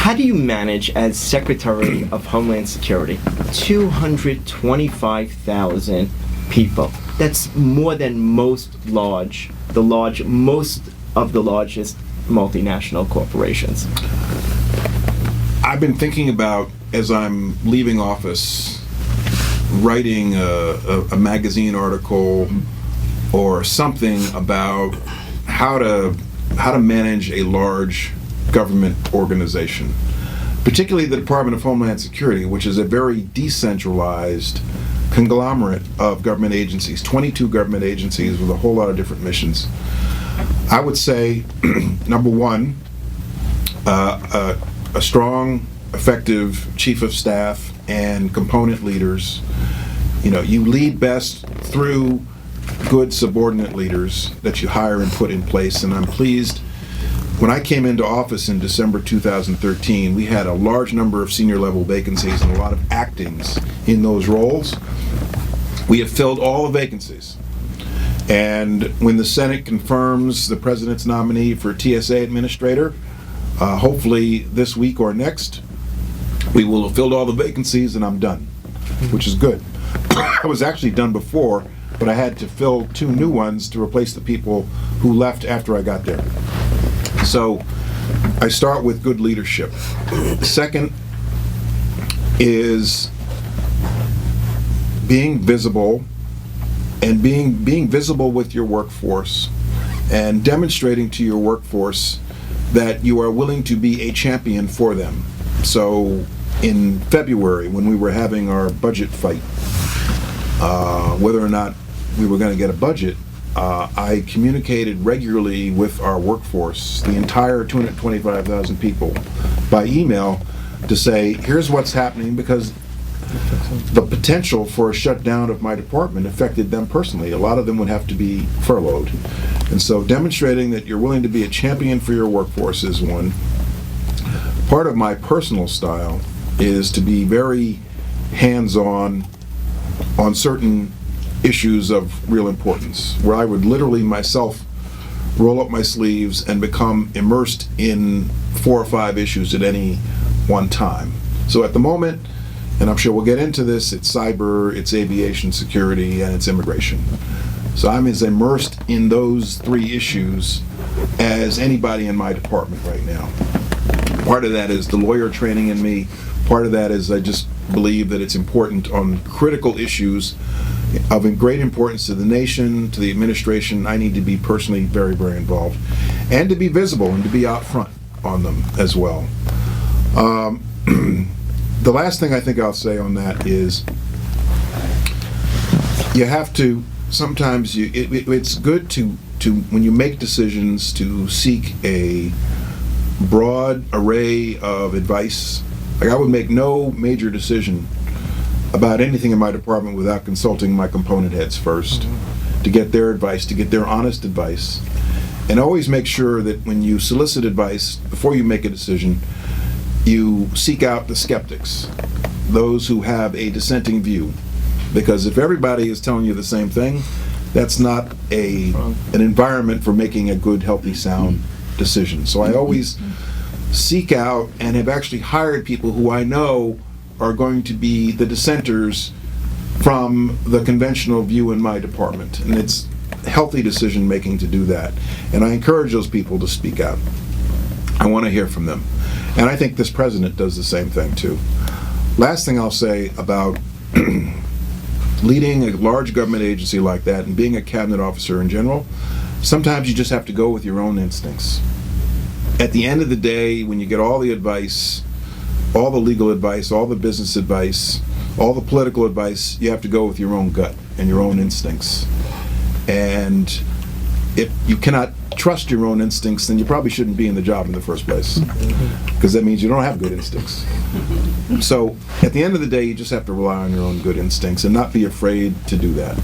How do you manage, as Secretary of Homeland Security, 225,000 people? That's more than most of the largest multinational corporations. I've been thinking about, as I'm leaving office, writing a magazine article or something about how to manage a large government organization, particularly the Department of Homeland Security, which is a very decentralized conglomerate of government agencies, 22 government agencies with a whole lot of different missions. I would say, number one, a strong, effective chief of staff and component leaders. You lead best through good subordinate leaders that you hire and put in place, and I'm pleased. When I came into office in December 2013, we had a large number of senior level vacancies and a lot of actings in those roles. We have filled all the vacancies. And when the Senate confirms the President's nominee for TSA Administrator, hopefully this week or next, we will have filled all the vacancies and I'm done, which is good. I was actually done before, but I had to fill 2 new ones to replace the people who left after I got there. So I start with good leadership. The second is being visible, and being visible with your workforce and demonstrating to your workforce that you are willing to be a champion for them. So in February, when we were having our budget fight, whether or not we were going to get a budget, I communicated regularly with our workforce, the entire 225,000 people, by email to say, here's what's happening, because the potential for a shutdown of my department affected them personally. A lot of them would have to be furloughed. And so demonstrating that you're willing to be a champion for your workforce is one. Part of my personal style is to be very hands-on on certain issues of real importance, where I would literally myself roll up my sleeves and become immersed in 4 or 5 issues at any one time. So at the moment, and I'm sure we'll get into this, it's cyber, it's aviation security, and it's immigration. So I'm as immersed in those 3 issues as anybody in my department right now. Part of that is the lawyer training in me. Part of that is I just believe that it's important on critical issues of great importance to the nation, to the administration. I need to be personally very, very involved, and to be visible and to be out front on them as well. The last thing I think I'll say on that is you have to, sometimes it's good to when you make decisions, to seek a broad array of advice. Like, I would make no major decision about anything in my department without consulting my component heads first, to get their advice, to get their honest advice. And always make sure that when you solicit advice, before you make a decision, you seek out the skeptics, those who have a dissenting view. Because if everybody is telling you the same thing, that's not an environment for making a good, healthy, sound decision. So I always seek out and have actually hired people who I know are going to be the dissenters from the conventional view in my department. And it's healthy decision making to do that. And I encourage those people to speak out. I want to hear from them. And I think this president does the same thing too. Last thing I'll say about leading a large government agency like that and being a cabinet officer in general, sometimes you just have to go with your own instincts. At the end of the day, when you get all the advice, all the legal advice, all the business advice, all the political advice, you have to go with your own gut and your own instincts. And if you cannot trust your own instincts, then you probably shouldn't be in the job in the first place, because that means you don't have good instincts. So at the end of the day, you just have to rely on your own good instincts and not be afraid to do that.